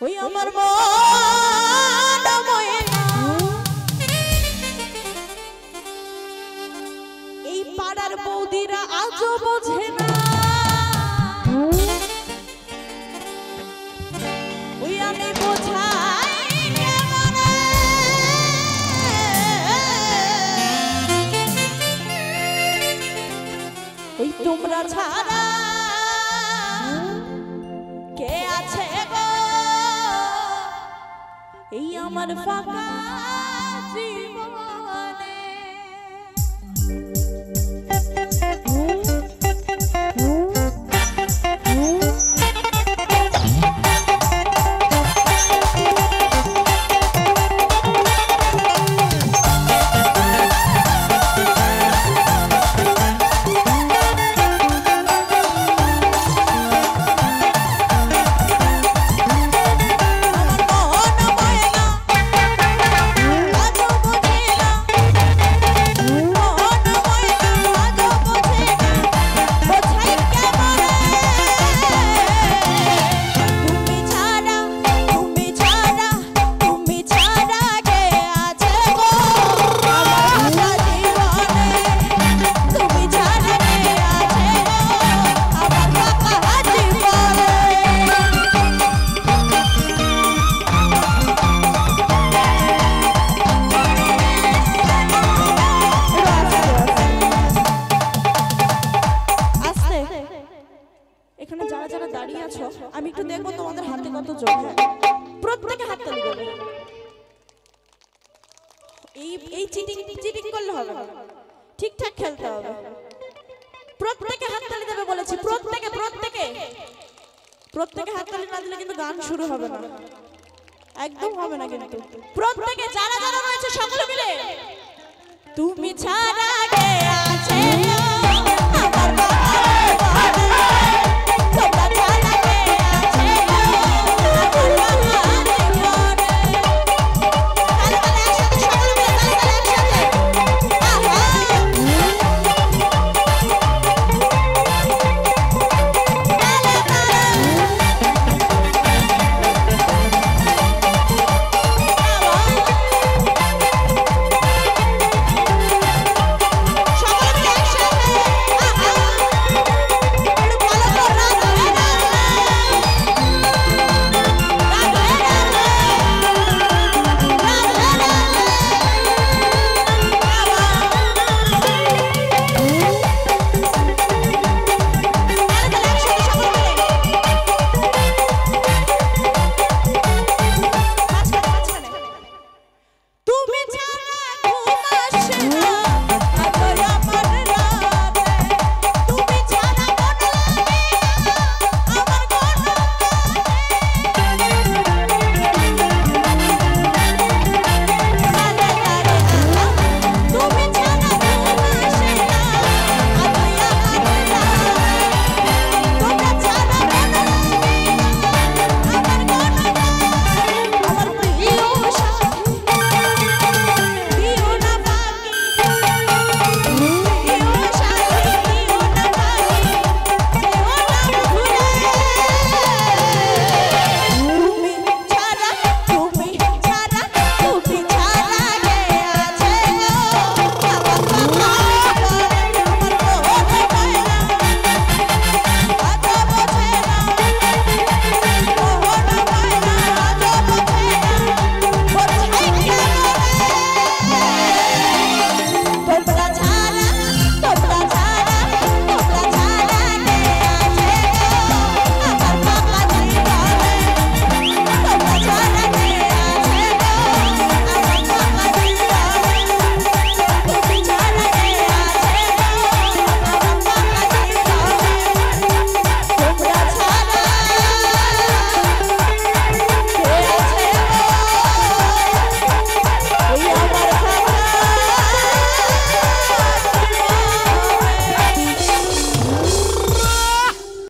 ওই আমার মন ময়না এই পাড়ার বৌদিরা আজও বোঝে না ওই আমি বোঝাই কেমনে ওই তোমরা ছাড়া কে আছে গো এই আমার ফাঁকা জীবনে আমি একটু দেখবো তোমাদের হাতে কত জোর প্রত্যেকে হাততালি দেবে এই চিটিং করলে হবে না ঠিকঠাক খেলতে হবে প্রত্যেকে হাততালি দেবে বলেছি প্রত্যেকে হাততালি না দিলে কিন্তু গান শুরু হবে না একদম হবে না কিন্তু প্রত্যেকে যারা যারা রয়েছে সকলে মিলে তুমি ছাড়া কে আছে